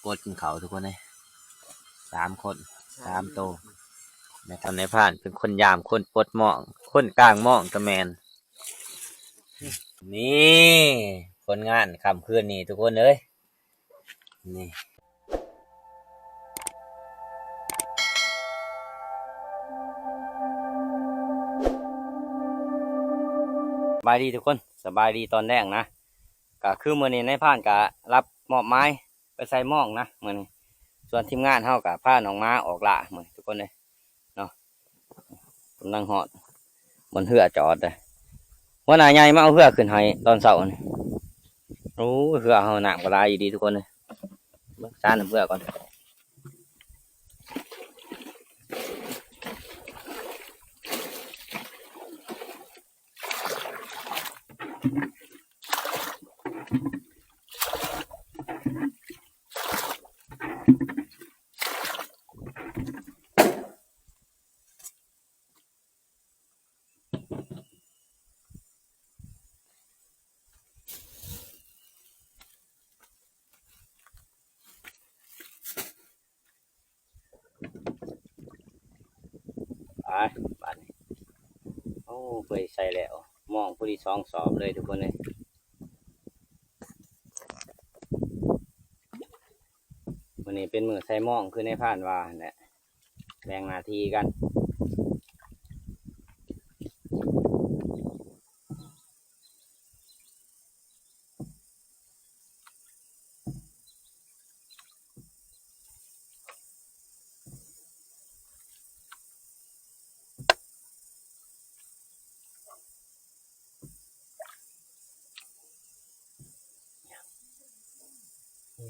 ปดกินเขาทุกคนเลย3 คน3 โตวในตอนในผ่านเป็นคนยามคนปดหมองคนกลางหมองกระแมนนี่ผลงานคำคืนนี้ทุกคนเลยนี่สบายดีทุกคนสบายดีตอนแรกนะก็คือมื้อนี้ในผ่านก็รับมอบไม้ไปใส่หม้องนะมื้อนี้ส่วนทีมงานเฮาก็พาน้องม้าออกละมื้อทุกคนเลยเนาะกำลังฮอดบนเรือจอดเลยว่าหน้าใหญ่มาเอาเรือขึ้นให้ตอนเช้านี่โอ้เรือเฮาหนักกว่าลายอยู่ดีทุกคนเลยเบิ่งซ่านเรือก่อนไปบ้านนี้โอ้เปื่อยใส่แล้วมองผู้ที่2 สอบเลยทุกคนเลยวันนี้เป็นมือใส่หม้องคือในผ่านว่าเนี่ยแบ่งหน้าที่กัน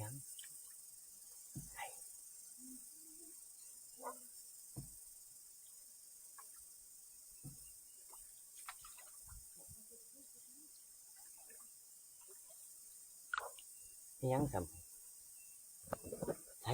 ยังยังสำใช่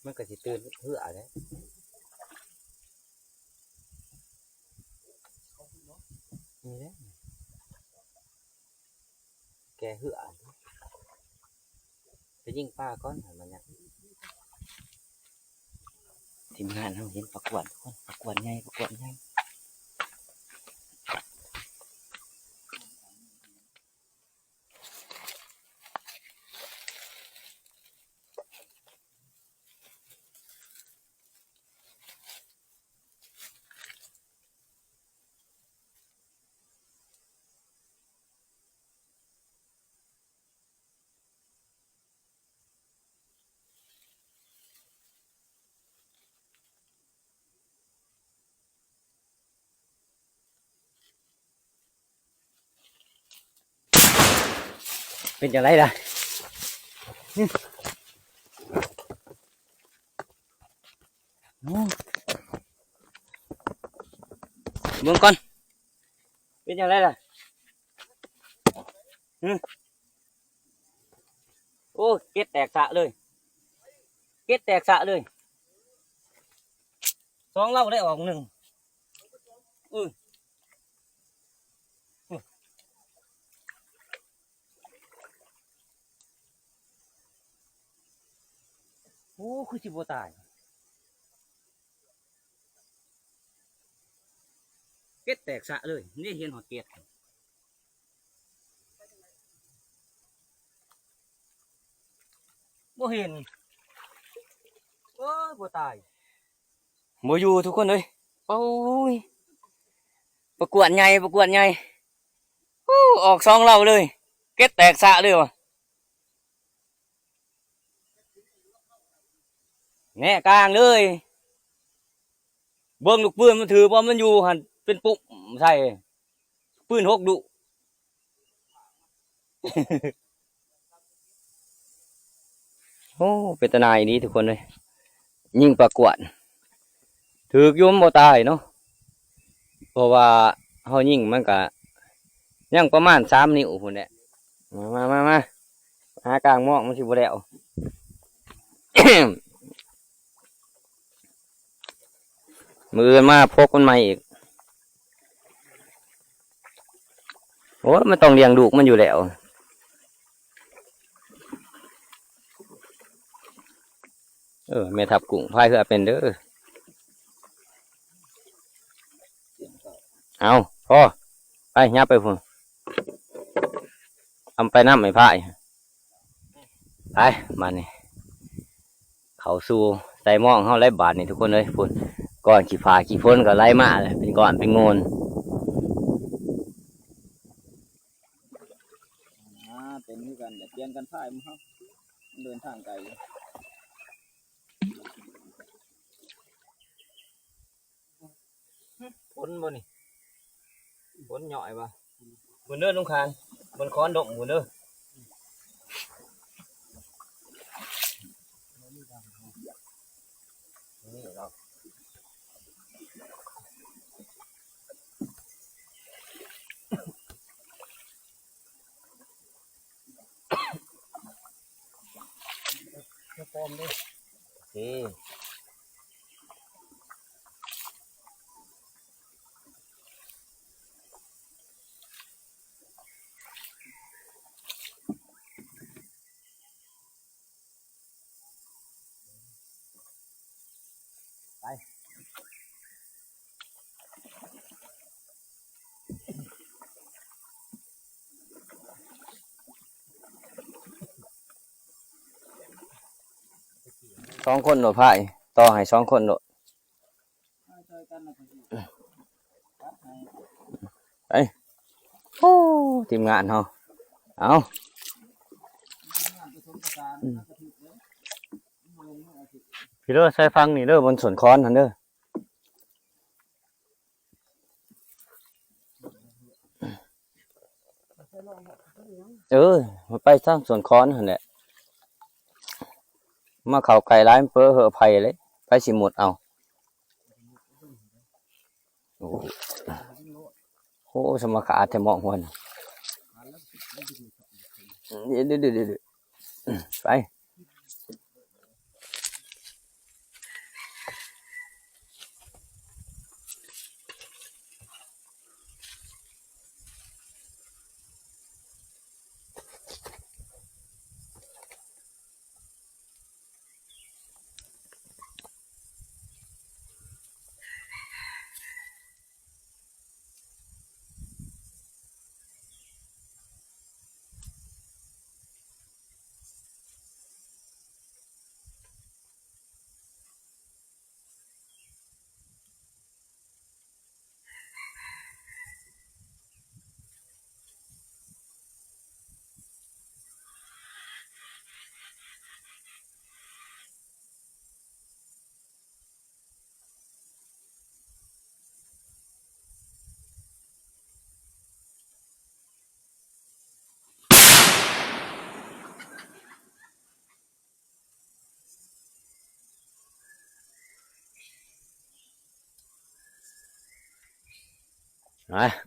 มันก็สิตื่นเพื่ออะไรนี่แหละแกเหือไปยิงปลาก้อนมันเนี่ยทีมงานเราเห็นประกวดคนประกวดไงประกวดไงเป็นอย่างไรล่ะเมืองก่อนเป็นอย่างไรล่ะโอ้เก็ดแตกสะเลยเก็ดแตกสะเลย2 เราได้ออก1โอ้คือสิบ่ตายเก็ดแตกสะเลยนี่เห็นหอดเก็ดบ่เห็นโอ้บ่ตายบ่อยู่ทุกคนเลยโอ้ยประกวดไงประกวดไงโอ้ออก2 เราเลยเก็ดแตกสะเลยวะแน่กลางเลยเบิ่งลูกปืนมันถือว่ามันอยู่หันเป็นปุ๊บใช่ปืน6 ดุ โอ้เป็นตาหนายนี้ทุกคนเลยยิงประกวดถือกยุ่มบ่ตายเนาะเพราะว่าเฮายิงมันก็ยังประมาณ3 นิ้วพุ่นแหละ มาหากลางหม้องมันสิบ่แล้ว มือมาพกมันใหม่อีกโอ้มันต้องเลี้ยงลูกมันอยู่แล้วแม่ทับกุ้งพายเพื่อเป็นเด้อเอาพ่อไปยับไปพุ่นทำไปน้ำไม่พายไปมานี่เขาสู้ใส่หม้องเขาไล่บาทนี่ทุกคนเลยพุ่นก่อนขี่ฟ้าขี่ฝนก็ไล่มาเลยเป็นก่อนเป็นงูนเป็นที่กันเปลี่ยนกันพ่ายมั้งครับเดินทางไกลฝนบ่นี่ฝนหน่อยบ่บนเนื้อลุงคานบนค้อนดกบนเนื้อนี่เราปอมด้วยโอเค2 คนโดดพายต่อให้2 คนโดดไปโอ้ทีมงานเขาเอาพี่เด้อใส่ฟังนี่เด้อบนสวนค้อนนั่นเด้อมาไปสร้างสวนค้อนนั่นแหละมาเขาไก่ร้ายเปื้อเหอะไผ่เลยไปสิหมดเอาโอ้สมคาแต่มองหัวนะเดี๋ยวไป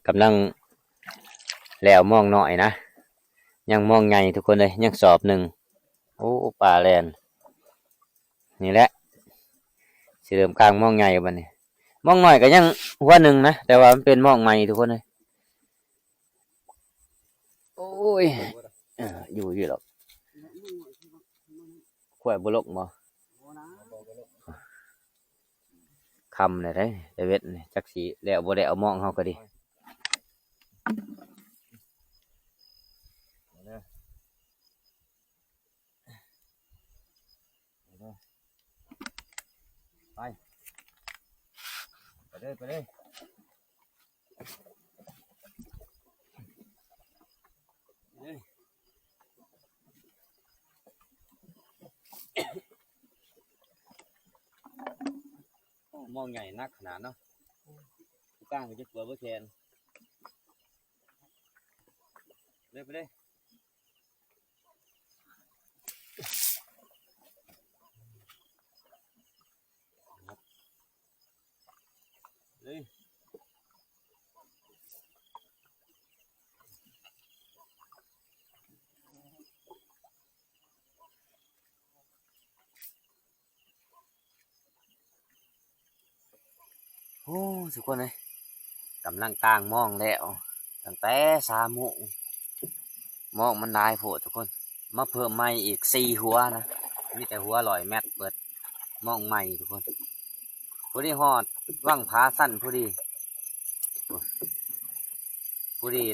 กำลังแล้วมองหน่อยนะยังมองไงทุกคนเลยยังสอบหนึ่งโอ้ป่าแลนนี่แหละสีเริ่มกลางมองไงบันนี้มองหน่อยก็ยังหัวหนึ่งนะแต่ว่ามันเป็นมองไงทุกคนเลยโอ้ยอยู่หรอกขวายบุลกบ่คำเลยได้เวทนี่จักสีแล้วบ่ได้เอามองเขาก็ดีไปเลยมองใหญ่นักขนาดเนาะก้างก็จะเปิดเบอร์แคนไปเลยเลย อ้ทุกคนเลยกำลังกลางมองแล้วตั้งแต่3 โมงมองมันได้โผล่ทุกคนมาเพิ่มใหม่อีก4 หัวนะมีแต่หัว100 เมตรเปิดมองใหม่ทุกคนผู้ดีฮอดว่างผาสั้นผู้ดี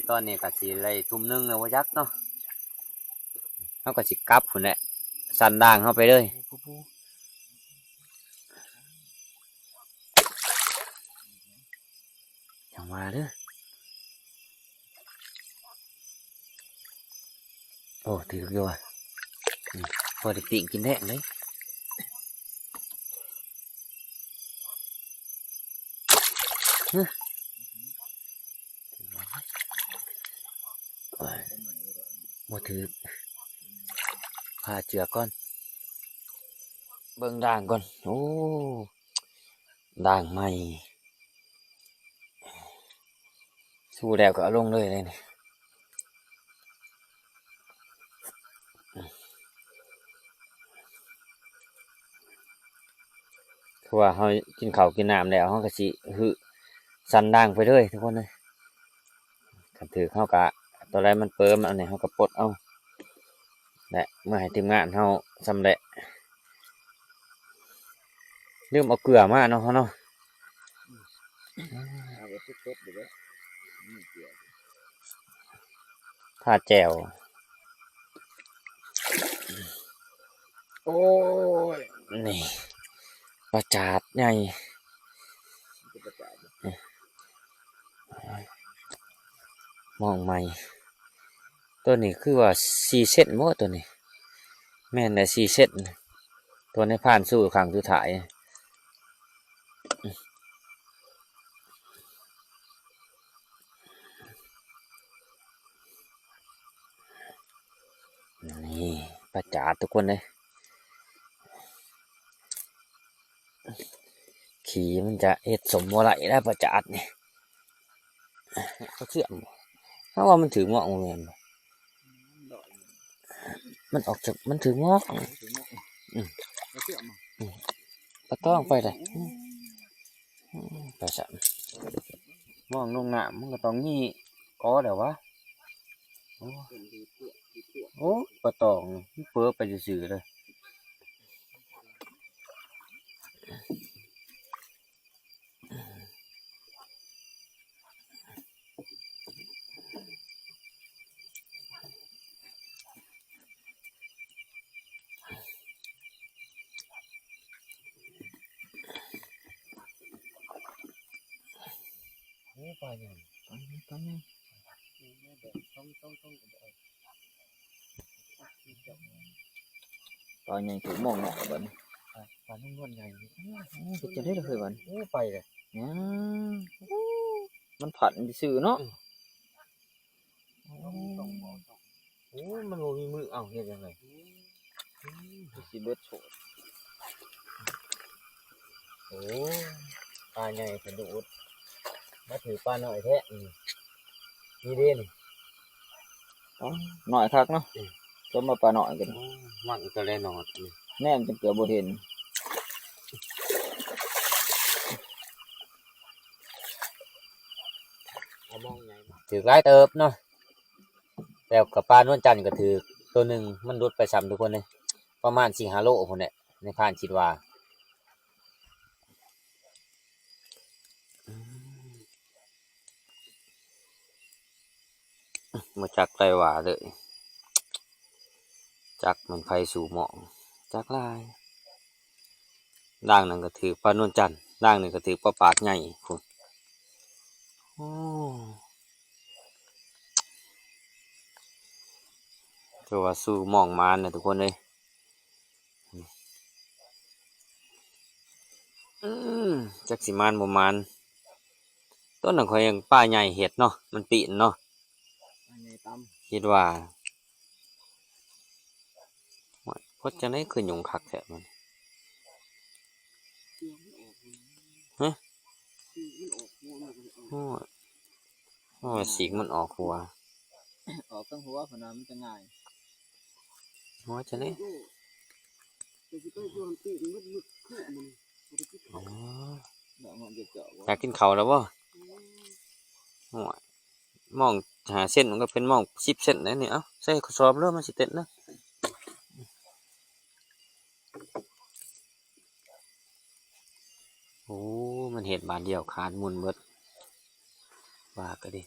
ตอนนี้ก็สิเลย1 ทุ่มแล้วว่ายักเนาะเขาก็สิกลับพุ่นแหละสั้นด่างเข้าไปเลยอย่างว่าเด้อโอ้ถืออยู่อ่ะพอได้ปิ่งกินแน่เลยบ่ถือพาเจือก่อนเบิ่งด่างก่อนโอ้ด่างใหม่สู้แล้วก็เอาลงเลยนี่คือว่าเขากินข้าวกินน้ำแล้วเขาก็สิสั่นด่างไปเลยทุกคนเลยคันถือเขากะตอนแรกมันเปิ่มอันนี้เขาก็ปลดเอาและเมื่อให้ทีมงานเขาสำเร็จลืมเอาเกลือมาเนาะเขาเนาะถ้าแจ่วโอ้ยนี่ประจาดใหญ่มองใหม่ตัวนี้คือว่า4 เซนโมตัวนี้แม่นแต่4 เซนตัวในผ่านสู้ขังสุดท้ายนี่ประจาดทุกคนเลยขี่มันจะเฮ็ดสมบ่ไหลได้ประจาดนี่เขาเชื่อมเพราะว่ามันถือเงาะเงินมันออกจากมันถือเงาะก็ต้องไปเลยไปสั่นมองลงน้ำมันก็ต้องมีก้อเดี๋ยววะโอ้ปลาตองมันเปื้อไปซื่อๆเลยปลาอย่างปลาใหญ่ถูกมองเนาะบัดนี้ปลานุ่มใหญ่จะได้เลยบัดนี้ไปเลยมันผัดซื่อเนาะโอ้มันมีมือเอ้าเฮ็ดยังไงสิเบิดโฉดโอ้ปลาใหญ่กระโดดมาถือปลาหน่อยแท้นี่เด่นหน่อยคักเนาะจมมาปลาหน่อยกันมันก็เลยหน่อยแน่นจนเกือบบ่เห็นถือหลายเติบเนาะแล้วกับปลานวลจันทร์ก็ถือตัวหนึ่งมันรุดไปซ้ำทุกคนเลยประมาณ4-5 โลคนเนี่ยในผ่านคิดว่ามาจากไรหว่าเลยจากมันไฟสู่หมองจากลายด่างนั่นก็ถือปลานวลจันทร์ด่างหนึ่งก็ถือปลาปากใหญ่คุณโอ้ถือว่าสู่หมองมานนะทุกคนเลยจักสิมานบ่มานต้นนั้นเขายังป้าใหญ่เห็ดเนาะมันปีนเนาะคิดว่าเพราะจะได้คือหยุ่งคักแท้มันฮะโอ้สีมันออกหัวออกตั้งหัวขนาดมันจะง่ายหัวจะได้อ๋อ อยากกินข้าวแล้วบ่โอ้ยมองหาเส้นมันก็เป็นมอง10 เส้นนะเนี่ยเอ้าใส่ข้อสอบแล้วมันสิเต็ดนะโอ้มันเห็ดบานเดียวขาดมุนเบิดว่าก็ดิ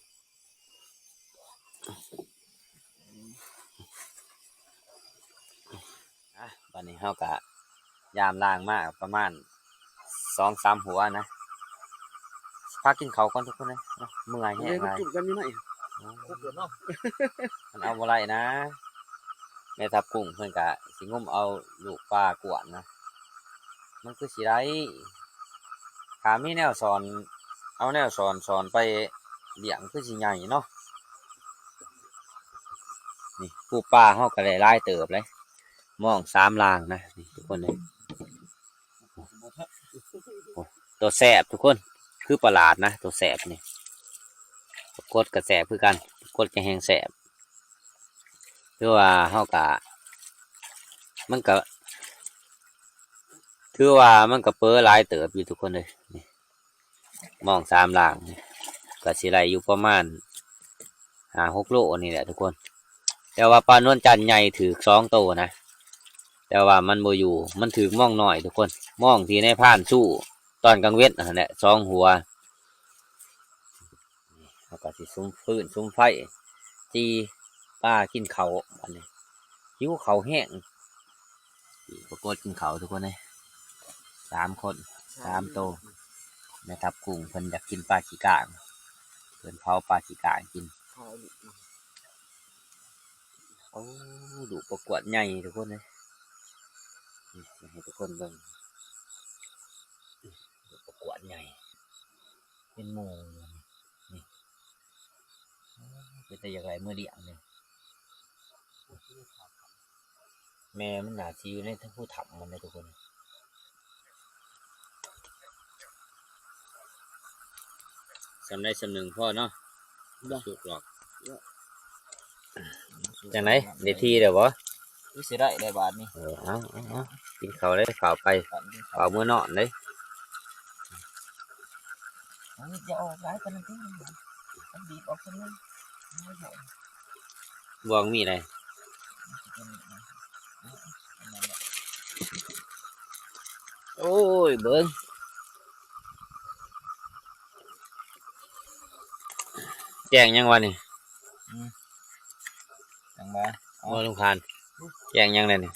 บัดนี้เฮากะยามล้างมากประมาณ2-3 หัวนะพากินข้าวก่อนทุกคนเลยเนาะเมื่อยแห้งหลาย จุดกันอยู่ไหน มันเอาบ่ไรนะแม่ทับกุ้งเพิ่นกะสิงมเอาลูกปลากวนนะมันคือสิได้ขามีแนวสอนเอาแนวสอนไปเลี้ยงคือสิใหญ่เนาะนี่ปูปลาเฮาก็ได้หลายเติบเลยมอง3 ลางนะนี่ทุกคนเลยโอ้ตัวแสบทุกคนคือประหลาดนะตัวแสบนี่กดกระแสบคือกันกดจะแหงแสบคือว่าเฮากะมันก็ถือว่ามันก็เปื้อหลายเติบอยู่ทุกคนเลยนี่มอง3 ลางนี่ก็สิไหลอยู่ประมาณ5-6 โลนี่แหละทุกคนแต่ว่าปลานวลจันทร์ใหญ่ถือ2 โตนะแต่ว่ามันบ่อยู่มันถือมองหน่อยทุกคนมองที่ในผ่านสู้ตอนกลางเว้นนั่นแหละ2 หัวแล้วก็สิซุ้มฟืนซุ้มไฟจีป้ากินเขาอันนี้หิวเขาแห้งปรากฏกินเขาทุกคนเลย3 คน 3 โตนะครับกุ้งเพิ่นอยากกินปลาขี้กางเพิ่นเผาปลาขี้กางกินโอ้ดูประกวดใหญ่ทุกคนเลยนี่ให้ทุกคนเบิ่งดูประกวดใหญ่เป็นหมู่นี่เป็นแต่อย่างไรเมื่อเลี้ยงเนี่ยแม่มันหนาชีอยู่ในทั้งผู้ถับมันเลยทุกคนสำได้สำหนึ่งพ่อเนาะสุกหรอกจังไหนเดี๋ยวทีเดี๋ยวบ่รู้สิได้บาทนี่เอากินข้าวเลยข้าวไปข้าวมื้อนอนเลยจะออกหลายปานนั้นมันบีบออกซะนึง บวงมีอะไรโอ้ยเบิ้งแจ้งยังวะนี่จังบ่ว่าลุงพานแจ้งยังเลยนี่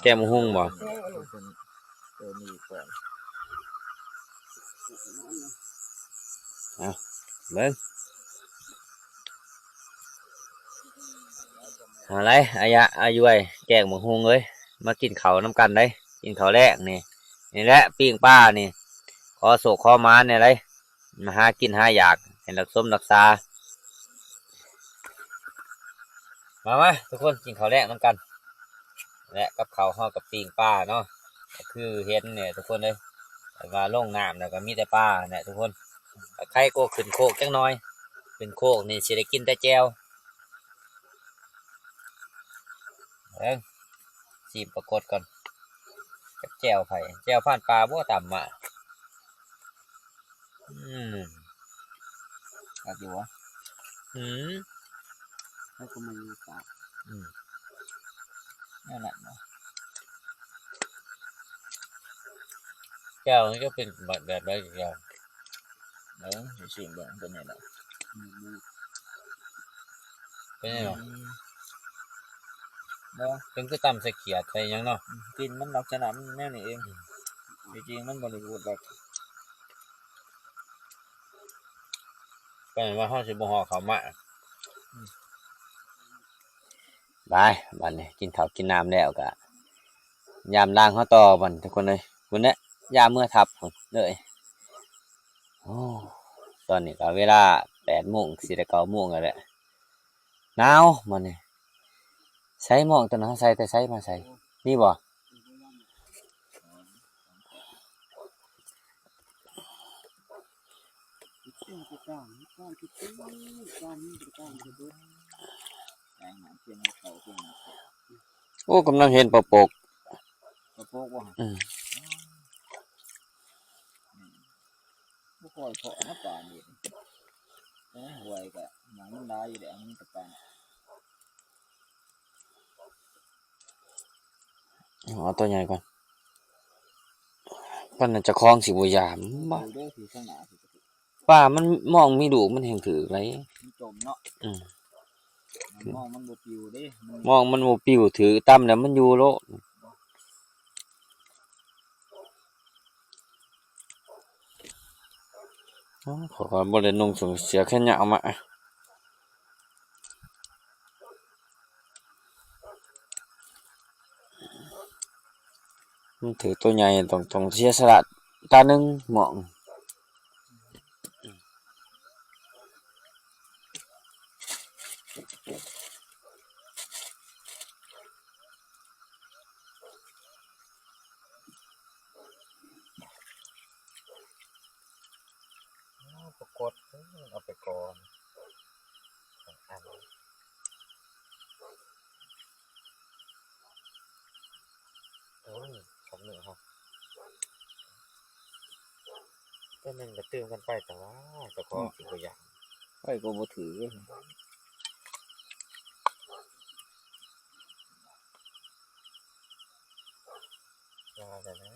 แก้มหุ่งบ่เอาเบิ้งอะไรอายุไอ้แกงหมูหุ่งเลยมากินเขาน้ำกันได้กินเขาแรกนี่นี่แหละปิ้งป้านี่ขอโศกขอม้าเนี่ยไรมาหากินหาอยากเห็นรักส้มรักษามาทุกคนกินเขาแรกน้ำกันและกับเขาห่อกับปิ้งป้าเนาะก็คือเห็นเนี่ยทุกคนเลยมาลงน้ำแล้วก็มีแต่ป้าเนี่ยทุกคนใครก็ขึ้นโคกจังน้อยขึ้นโคกนี่สิได้กินแต่แจวจีบปรากฏก่อนกับแจวไผ่แจวผ่านปลาบ่ต่ำอ่ะอยู่วะให้กูมาอยู่ปากนั่นแหละแจวนี่ก็เป็นแบบไรแจวสิเบิ่งเป็นไงล่ะเป็นไงเนาะเนาะเป็นก็ตำใส่เขียดใส่ยังเนาะกินมันลักษณะมันแน่นี่เองจริงๆมันบริบูรณ์แบบเป็นว่าห้องสิบห่อเขามาบายบันนี้กินข้าวกินน้ำแล้วกะยามล้างเขาต่อบันทุกคนเลยคุณเนี่ยยามเมื่อทับเลยโอ้ตอนนี้ก็เวลา8 โมง4 9 โมงแล้วแหละหนาวมันนี่ใส่หมองตัวนั้นใส่แต่ใส่มาใส่นี่บ่ โอ้กำลังเห็นปลาปกกระโปงว่า อืม บ่ค่อยเพาะนะป่านนี่หวยก็หนังมันได้อยู่แหละมันก็ปาน เอาตัวใหญ่ก่อนเพิ่นน่ะเจะคล้าของสิบ่ยามบ่ ดูเด้อสิข้างหน้าสิป้ามันมองมีดูกมันแห่งถือไรมันจมเนาะ อืม มันมองมันบ่ปิวเด้มัน มองมันบ่ปิวถือตั้มแล้วมันอยู่โลดอ๋อขอยบ่ได้นุ่งเสื้อแขนยาวมามันถือตัวใหญ่ต้องเสียสละตาหนึงหมองปรากฏเอาไปก่อนอันโอ้ยผมเหนื่อยครับก็มันก็ตื่มกันไปแต่ว่าเจ้าของสิบ่อยากไปก็บ่ถือว่าแต่นะ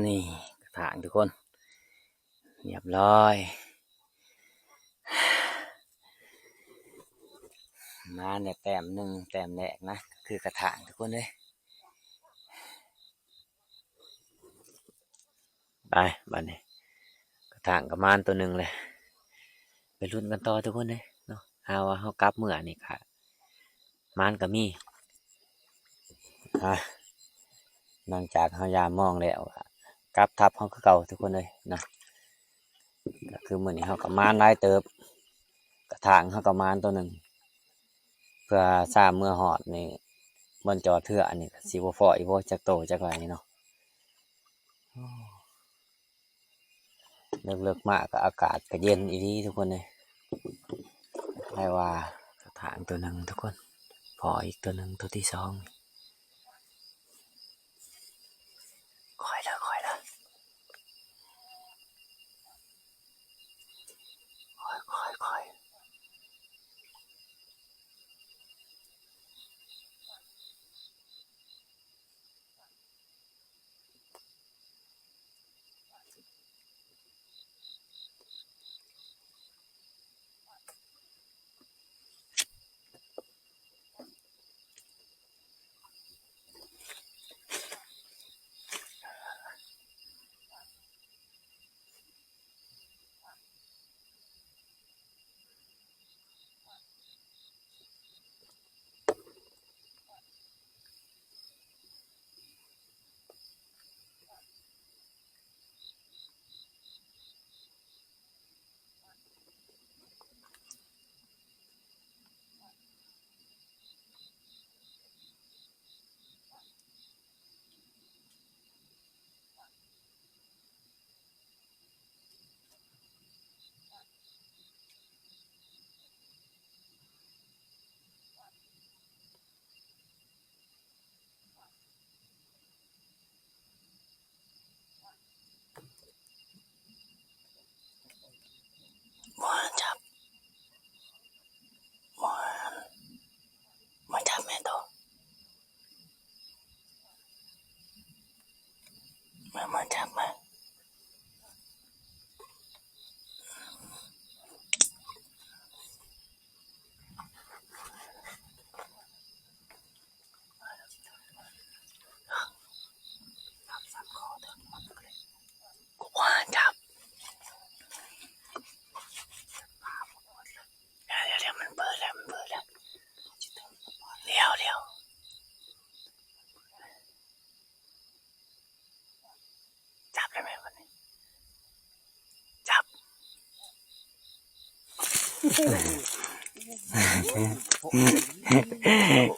นี่กระถางทุกคนเรียบร้อยมาเนี่ยแต้มหนึ่งแต้มแรกนะคือกระถางทุกคนเลยไปบัดนี้กระถางกับมานตัวหนึ่งเลยไปลุ้นกันต่อทุกคนเลยเนาะหาว่าเฮากลับเมื่อนี่ค่ะมานก็มีหลังจากเฮายามมองแล้วอะกลับทับเฮาคือเก่าทุกคนเลยนะก็คือมื้อนี้เฮาก็มานหลายเติบกระถางเฮาก็มานตัวหนึ่งเพื่อทราบเมื่อฮอดนี่บนจอเทื่ออันนี้ก็สิบ่ฟ้ออีบ่จักโตจักไรนี่เนาะเลิกๆมาก็อากาศก็เย็นอีหลีทุกคนเลยให้ว่ากระถางตัวหนึ่งทุกคนพออีกตัวหนึ่งตัวที่สองคอยละคอยละคอย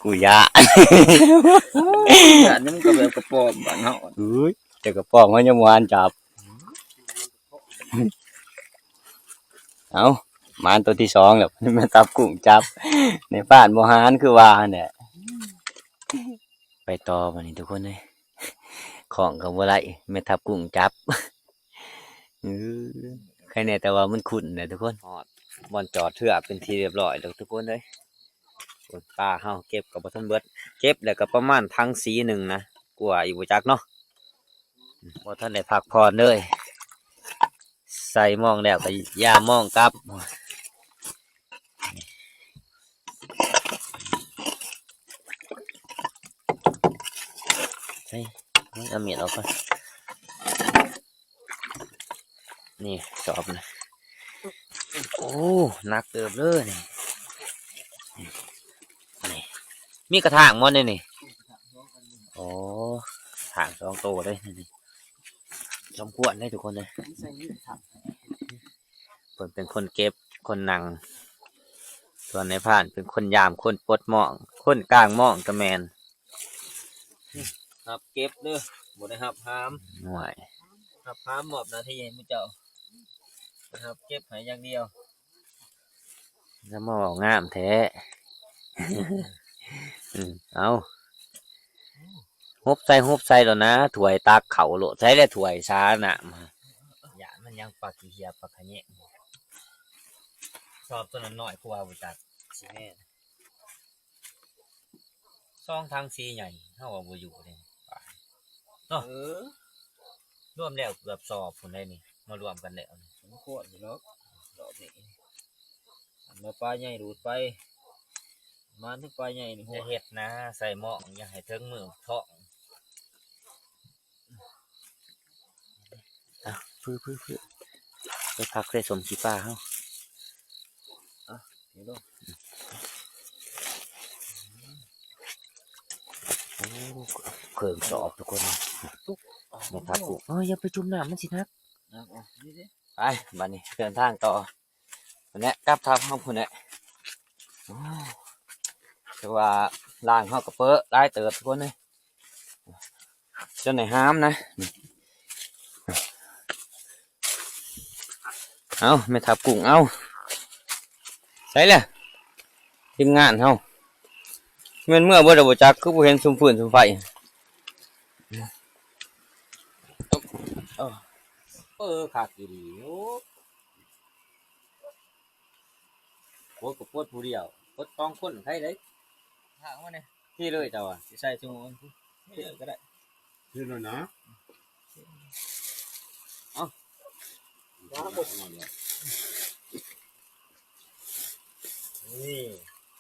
กูยะ อันนี้มันก็แบบกระป๋อมบ้านเฮา อุ้ยแต่กระป๋องมันยังหวานจับเอาหมานตัวที่สองแล้วแม่ทับกุ้งจับในบ้านโมหานคือว่าเนี่ยไปต่อมานี่ทุกคนเลยของกับว่าไรแม่ทับกุ้งจับใครเนี่ยแต่ว่ามันขุ่นเนี่ยทุกคนบอลจอดเถื่อเป็นทีเรียบร้อยแล้วทุกคนเลยปลาเฮาเก็บกับบ่ทันเบิดเก็บแล้วก็ประมาณทั้งสีหนึ่งนะกลัวอยู่บ่จักเนาะบ่ทันได้พักผ่อนเลยใส่หมองแล้วก็ย่ามองกลับใช่เอาเมียดออกก่อนนี่สอบนะโอ้หนักเติบเลยนี่มีกระถางมันเลยนี่โอ้ถาง2ตัวเลยนี่สมควรได้ทุกคนเลยเปิดเป็นคนเก็บคนนั่งส่วนในผ่านเป็นคนยามคนปลดหมองคนกลางหมองกระแมนครับเก็บเด้อหมดนะครับพามหน่วยครับพามหมอบนาทีให้มุเจ้านะครับเก็บหายอย่างเดียวแล้วมาบอกงามแท้ เอาฮบใส่แล้วนะถวยตากเขาโหลใช้ได้ถวยช้าน่ะอย่ามันยังปากขี้เหียปากขะเนะชอบตัวนั้นหน่อยกว่าบุจักสิแม่ซองทางซีใหญ่เท่ากับบัอยู่เลยเนาะรวมแล้วเกือบสอบคนได้นี่มารวมกันแล้วสมควรอยู่แล้วดอกนี้มาปลาใหญ่ดูดไปมาถึงปลาใหญ่นี่จะเห็ดนะใส่หม้ออย่าให้เทิงมือท้องพื้นไปพักได้สมขี้ปลาเฮาเดี๋ยวดูเขื่อนสอบทุกคนนะครับกูอย่าไปจุ่มน้ำมันสินักไปบัดนี้เดินทางต่อคนนี้กลับทับห้องคนนี้แต่ว่าล่างเขากระเปอะได้เติบทุกคนเลยจนไหนห้ามนะเอาไม่ทับกุ้งเอาใส่เลยทีมงานเขาเมื่อบ่ได้บ่จักคือบ่เห็นซุ่มฟืนซุ่มไฟขาดอยู่ดีโอ้กับปวดผู้เดียวปวดต้องคนใครได้ถางว่าเนี่ยที่เลยเจ้าอ่ะใส่ชั่วโมงที่ก็ได้ที่เลยนะเอานี่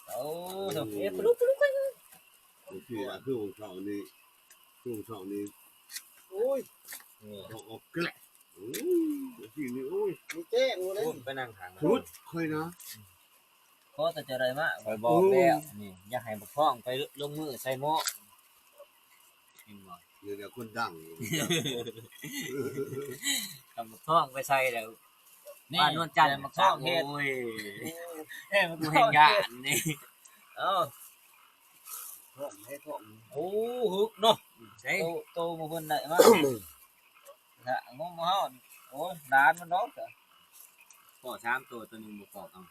เอาเอ๊ะปลุกไปโอเคคือของเขานี่โอ้ยออกแกละโอ้ยที่นี่โอ้ยเจ๊โอ้ยไปนั่งทางชุดเคยนะเพราะแต่จะอะไรมาคอยบอกแล้วนี่อยากให้บุกพ้องไปลงมือใส่หม้อเดี๋ยวคนดังทำบุกพ้องไปใส่แล้วบ้านนวลจันทร์มาพ้องเฮ็ดโอ้ยมันกูเห็นงานนี่โอ้ฮึกเนาะใช่โตมาคนไหนมานะงงมาห่อนโอ้ด่านมันร้องจ้ะพอ3ตัวนึงบุกพ้องเอา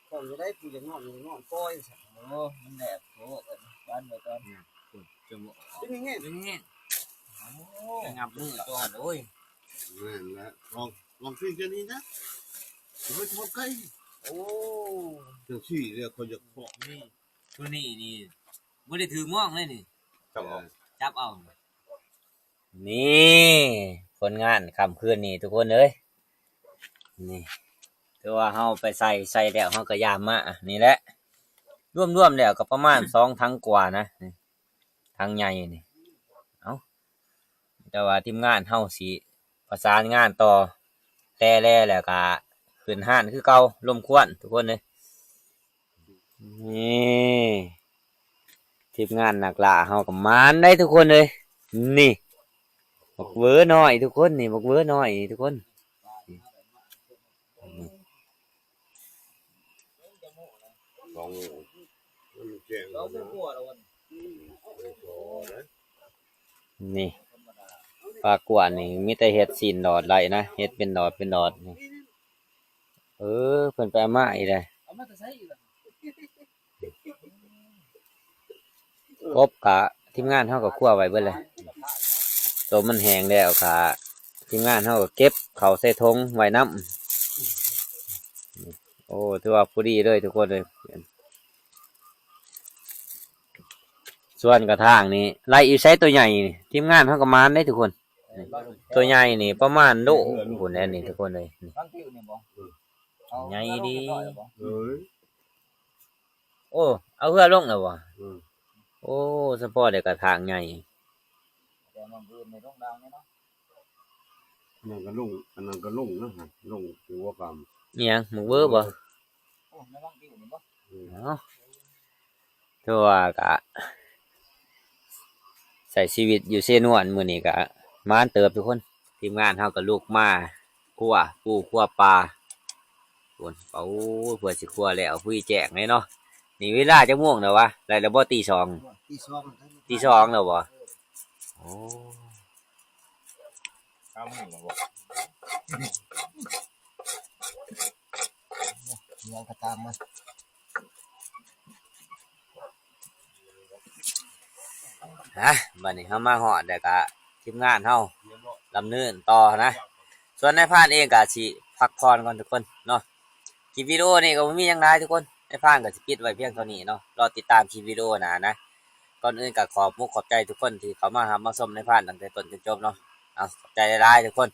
ก่อนจะได้กูจะงอนก้อยโอ้มันแดดโอ้บ้านไปตอนจมูกเป็นไงโอ้งับมือก่อนโอ้ยนั่นแหละลองซื้อแค่นี้นะไม่ทอดไก่โอ้เจ้าชี้เรียกเขาจะเพาะนี่ตัวนี้ไม่ได้ถือม่วงเลยนี่จับเอานี่ผลงานคำคืนนี่ทุกคนเลยนี่คือว่าเฮาไปใส่แล้วเฮาก็ยามมานี่แหละร่วมแล้วก็ประมาณ2 ถังกว่านะถังใหญ่นี่เอาแต่ว่าทีมงานเฮาสิประสานงานต่อแต่แล้วก็ขึ้นห้านคือเก่าลมควนทุกคนเลยนี่ทีมงานหนักล่าเฮากับมานได้ทุกคนเลยนี่บักเวอน้อยทุกคนนี่บักเวอน้อยทุกคน เราไม่กลัวเราวัน นี่ปลากวนนี่มีแต่เฮ็ดซีนดอดไหลนะเฮ็ดเป็นดอดเป็นดอดนี่เพิ่นไปเอามาอีกเลย เอามาจะใช้อีก กบกะทีมงานเฮาก็คั่วไว้เบิดเลยตัวมันแห้งแล้วกะทีมงานเฮาก็เก็บเข้าใส่ถุงไว้นำโอ้ถือว่าพอดีเลยทุกคนเลยส่วนกระถางนี่ไล่อีไซตัวใหญ่นี่ทีมงานเฮาก็มานได้ทุกคนตัวใหญ่นี่ประมาณโลพุ่นแน่นี่ทุกคนเลยนี่ บางทีเนี่ยบ่ ใหญ่ดี เอ้ย โอ้เอาเรือลงแล้วบ่ อืม โอ้สปอร์ตได้กระถางใหญ่ แต่มันอื่นในต้องดังเนี่ยเนาะ อันนั้นก็ลุงนะฮะลุงถือว่ากรรม อิหยังหมึกเบอร์บ่ โอ้ในบางทีเนี่ยบ่ เนาะถือว่ากะใส่ชีวิตอยู่เซนวนมื้อนี้กะมานเติบทุกคนทีมงานเฮาก็ลูกมาคั่วปูคั่วปลาพุ่นเป้าเพื่อสิคั่วแล้วผู้แจกเลยเนาะนี่เวลาจักโมงแล้ววะได้แล้วบ่ตีสอง ตีสอง ตีสองแล้วบ่โอ้ กำหัวบ่เงี้ยกระตามมัน ฮะบัดนี้เฮามาฮอดแล้วก็ทีมงานเฮาดำเนินต่อนะส่วนนายพรานเองก็สิพักผ่อนก่อนทุกคนเนาะคลิปวิดีโอนี่ก็บ่มีหยังหลายทุกคนนายพรานก็สิปิดไว้เพียงเท่านี้เนาะรอติดตามคลิปวิดีโอหน้านะก่อนอื่นก็ขอบใจทุกคนที่เข้ามารับมาชมนายพรานตั้งแต่ต้นจนจบเนาะเอาขอบใจหลายๆทุกคน